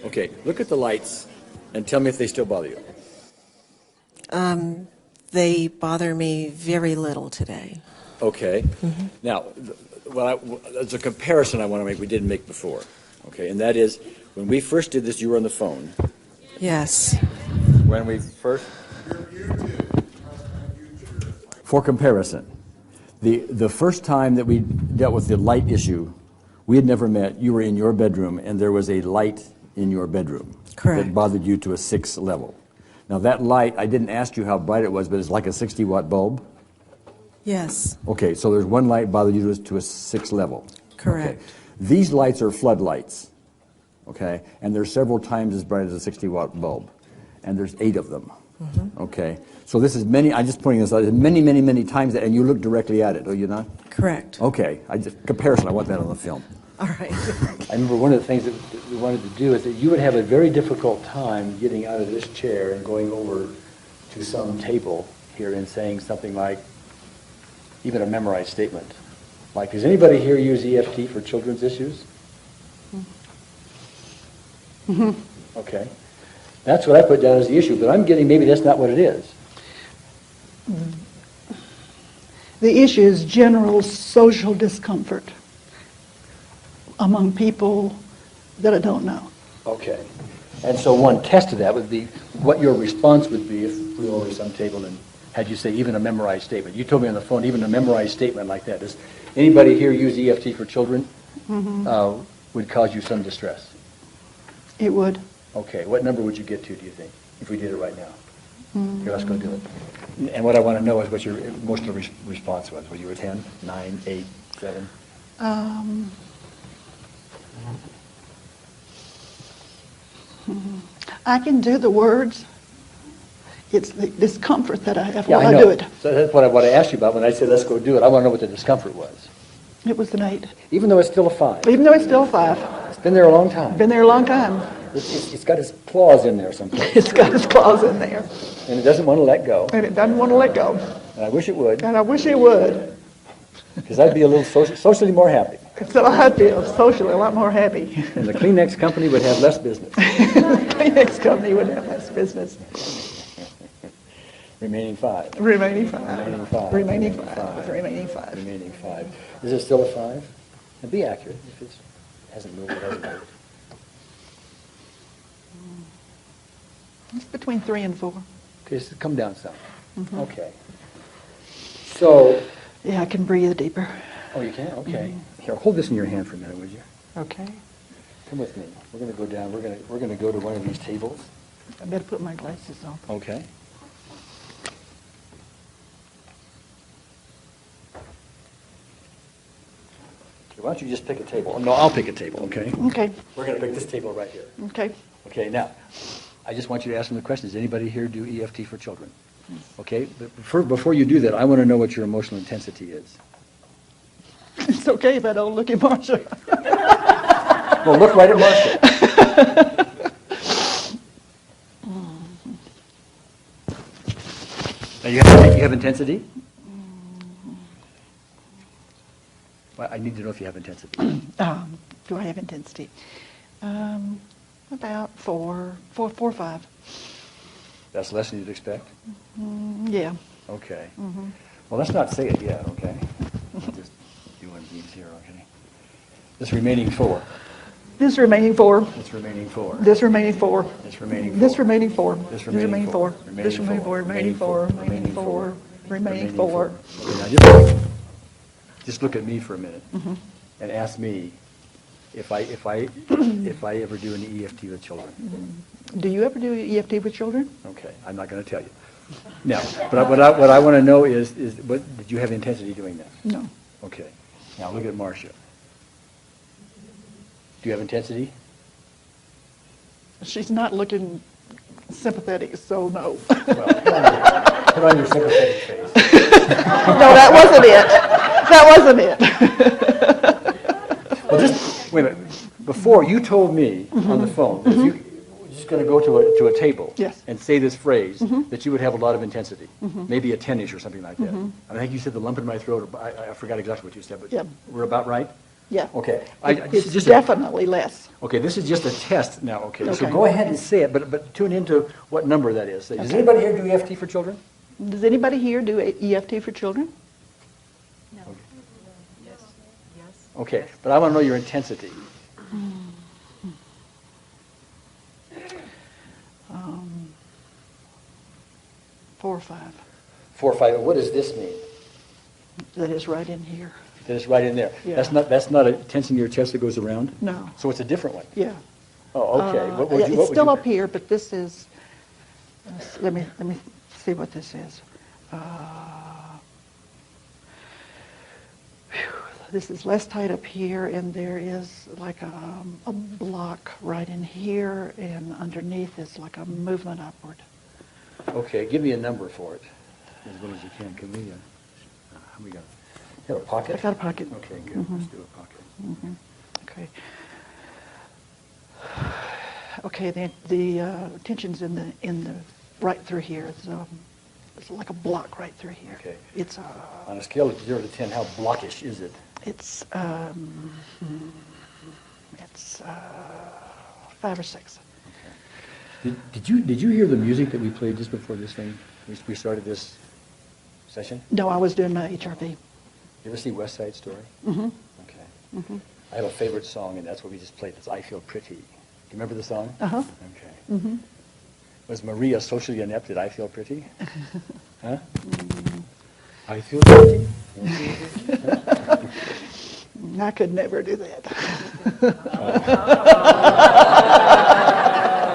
Okay, look at the lights and tell me if they still bother you. They bother me very little today. Okay. Mm-hmm. Now, there's a comparison I want to make we didn't make before. Okay, and that is when we first did this, you were on the phone. Yes. When we first... For comparison, the first time that we dealt with the light issue, we had never met. You were in your bedroom, and there was a light in your bedroom. Correct. That bothered you to a 6 level. Now, that light, I didn't ask you how bright it was, but it's like a 60-watt bulb? Yes. Okay, so there's one light bothered you to a 6 level. Correct. Okay. These lights are floodlights, okay? And they're several times as bright as a 60-watt bulb. And there's 8 of them, okay? So this is many, I'm just pointing this out, many, many, many times that, and you look directly at it, are you not? Correct. Okay, comparison, I want that on the film. All right. I remember one of the things that we wanted to do is that you would have a very difficult time getting out of this chair and going over to some table here and saying something like, even a memorized statement. Like, does anybody here use EFT for children's issues? Mm-hmm. Okay. That's what I put down as the issue, but I'm getting maybe that's not what it is. The issue is general social discomfort among people that I don't know. Okay. And so one test of that would be what your response would be if we were over some table and had you say even a memorized statement. You told me on the phone even a memorized statement like that. Does anybody here use EFT for children? Mm-hmm. Would cause you some distress? It would. Okay. What number would you get to, do you think, if we did it right now? Mm-hmm. Here, let's go do it. And what I want to know is what your emotional response was. Were you a 10, 9, 8, 7? I can do the words. It's the discomfort that I have Yeah, while I know. do it. So that's what I asked you about when I said let's go do it. I want to know what the discomfort was. It was an 8. Even though it's still a 5. Even though it's still a 5. It's been there a long time. Been there a long time. It's got its claws in there someplace. It's got its claws in there. And it doesn't want to let go. And it doesn't want to let go. And I wish it would. And I wish it would. Because I'd be a little socially more happy. So I'd feel socially a lot more happy. And the Kleenex company would have less business. The Kleenex company would have less business. Remaining 5. Remaining 5. Remaining 5. Remaining 5. Remaining 5. Remaining 5. Is it still a 5? And be accurate. If it hasn't moved, it hasn't moved. It's between 3 and 4. Okay, so come down some. Mm-hmm. Okay. So. Yeah, I can breathe deeper. Oh, you can? Okay. Mm-hmm. Here, hold this in your hand for a minute, would you? Okay. Come with me. We're going to go down. We're going to go to one of these tables. I better put my glasses on. Okay. Why don't you just pick a table? No, I'll pick a table, okay? Okay. We're going to pick this table right here. Okay. Okay, now, I just want you to ask them the question. Does anybody here do EFT for children? Okay, but before you do that, I want to know what your emotional intensity is. It's okay if I don't look at Marcia. Well, look right at Marcia. Now, you have intensity? Well, I need to know if you have intensity. Do I have intensity? About 4 or 5. That's less than you'd expect? Yeah. Okay. Mm-hmm. Well, let's not say it yet, okay? Just do one of these here, okay? This remaining 4. This remaining 4. This remaining 4. This remaining 4. This remaining 4. This remaining 4. This remaining 4. This remaining 4. Remaining 4. Remaining 4. Remaining 4. Okay, now just look at me for a minute and ask me if I ever do any EFT with children. Do you ever do EFT with children? Okay, I'm not going to tell you. No, but what I want to know is what did you have intensity doing that? No. Okay. Now look at Marcia. Do you have intensity? She's not looking sympathetic, so no. Well, put on your sympathetic face. No, that wasn't it. That wasn't it. Well, just wait a minute. Before you told me on the phone that if you were just going to go to a table Yes. and say this phrase, that you would have a lot of intensity, maybe a 10-ish or something like that. I think you said the lump in my throat. I forgot exactly what you said, but Yep. we're about right. Yeah. Okay. It's definitely less. Okay, this is just a test now, okay. So Okay. go ahead and say it, but tune into what number that is. Does Okay. anybody here do EFT for children? Does anybody here do EFT for children? Okay, but I want to know your intensity. 4 or 5. 4 or 5. What does this mean? That is right in here. That it's right in there. Yeah. That's not a tension in your chest that goes around? No. So it's a different one? Yeah. Oh, okay. It's still up here, but this is. Let me see what this is. This is less tight up here, and there is like a block right in here, and underneath is like a movement upward. Okay, give me a number for it, as well as you can. Can we, how we got? You have a pocket? I got a pocket. Okay, good. Let's do a pocket. Okay. Okay. The tension's in the right through here. It's like a block right through here. Okay. It's On a scale of 0 to 10, how blockish is it? it's 5 or 6. Did you hear the music that we played just before this thing? We started this session? No, I was doing my HRV. You ever see West Side Story? Mm-hmm. Okay. I have a favorite song, and that's what we just played. It's I Feel Pretty. Do you remember the song? Uh-huh. Okay. Mm-hmm. Was Maria socially inept? Did I feel pretty? Huh? I feel pretty. I could never do that.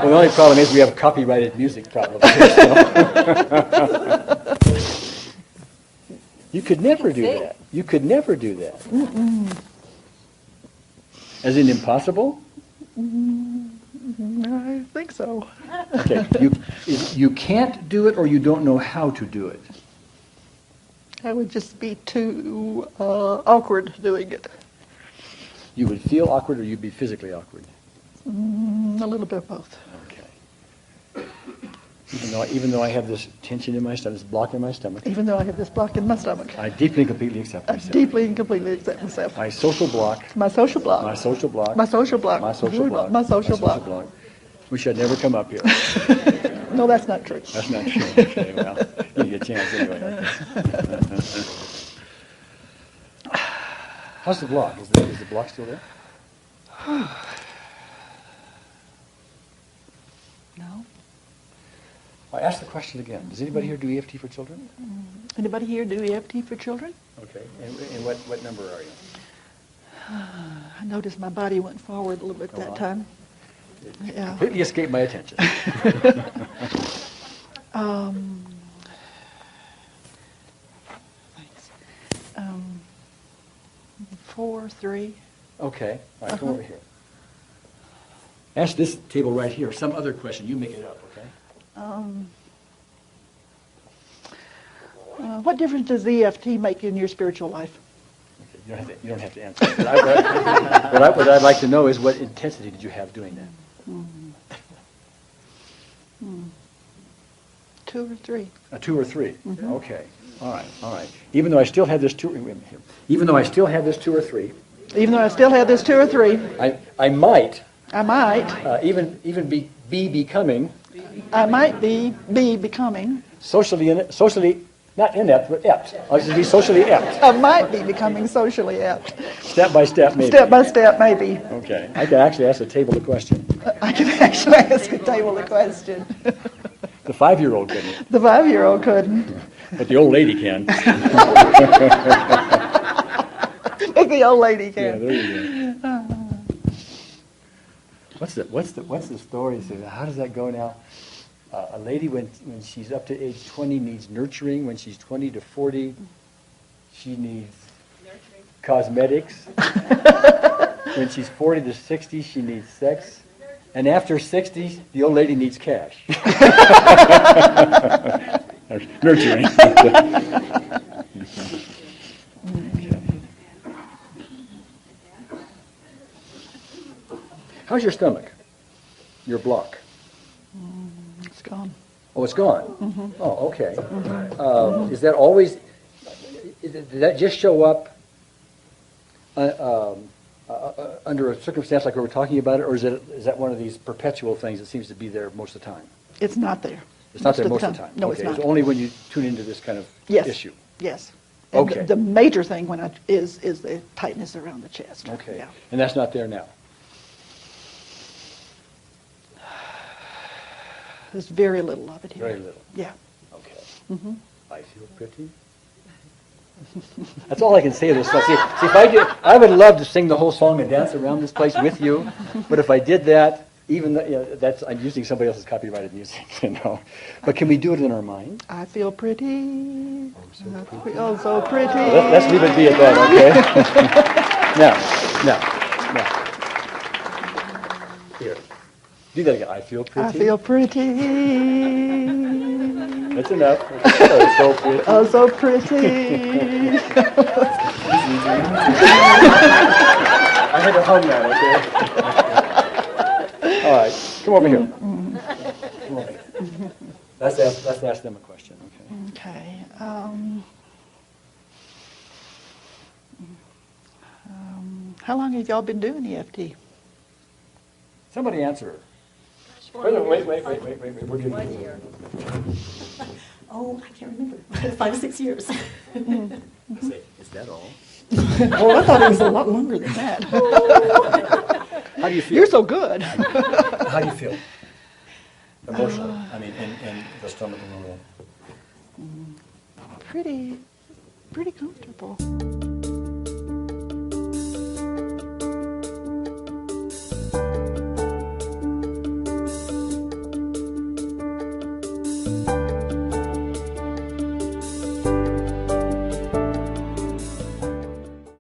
Well, the only problem is we have copyrighted music problems. You could never do that. You could never do that. As in impossible? I think so. Okay. You can't do it, or you don't know how to do it. I would just be too awkward doing it. You would feel awkward, or you'd be physically awkward. A little bit of both. Okay. Even though I have this tension in my stomach, this block in my stomach, Even though I have this block in my stomach, I deeply and completely accept I myself. deeply and completely accept myself. My social block, My social block. my social block, My social block. my social block, My social block. We should never come up here. No, that's not true. That's not true. Okay, well, you get a chance anyway. How's the block? Is the block still there? No. I ask the question again. Does anybody here do EFT for children? Anybody here do EFT for children? Okay. And what number are you? I noticed my body went forward a little bit that time. Yeah. Completely escaped my attention. Thanks. 4, 3. Okay. All right, come over here. Ask this table right here some other question. You make it up, okay? What difference does EFT make in your spiritual life? Okay, you don't have to answer. What I'd like to know is what intensity did you have doing that? 2 or 3. A 2 or 3. Okay. All right. Even though I still have this 2 or 3, Even though I still have this 2 or 3, I might I might even be becoming becoming. socially not inept, but apt. I'll just be socially apt. I might be becoming socially apt. Step by step, maybe. Step by step, maybe. Okay. I can actually ask the table a question. I can actually ask a table a question. The 5-year-old couldn't, The 5-year-old couldn't. but the old lady can. But the old lady Yeah, can. there you go. What's the story? So how does that go now? A lady when she's up to age 20 needs nurturing. When she's 20 to 40, she needs cosmetics. When she's 40 to 60, she needs sex. And after 60, the old lady needs cash. Nurturing. How's your stomach? Your block? It's gone. Oh, it's gone? Oh, okay. Is that always, did that just show up under a circumstance like we were talking about it, or is that one of these perpetual things that seems to be there most of the time? It's not there. It's not there most of the time? No, Okay, it's not. It's only when you tune into this kind of Yes. issue? Yes. And Okay. the major thing is the tightness around the chest. Okay. Yeah. And that's not there now? There's very little of it here. Very little? Yeah. Okay. I feel pretty. That's all I can say of this song. See, if I did, I would love to sing the whole song and dance around this place with you, but if I did that, even that's I'm using somebody else's copyrighted music, you know. But can we do it in our mind? I feel pretty. I feel so pretty. Let's leave it be at that, okay? Now. Here. Do that again. I feel pretty. I feel pretty. That's enough. Oh, so pretty. Oh, so pretty. I had to hum that, okay? All right. Come over here. Come over here. Let's ask them a question, okay? Okay. How long have y'all been doing EFT? Somebody answer her. Wait. We're getting 1 year. Oh, I can't remember. 5 or 6 years. Say, is that all? Oh, I thought it was a lot longer than that. How do you feel? You're so good. How do you feel? Emotionally, I mean, in the stomach and all that. Pretty comfortable.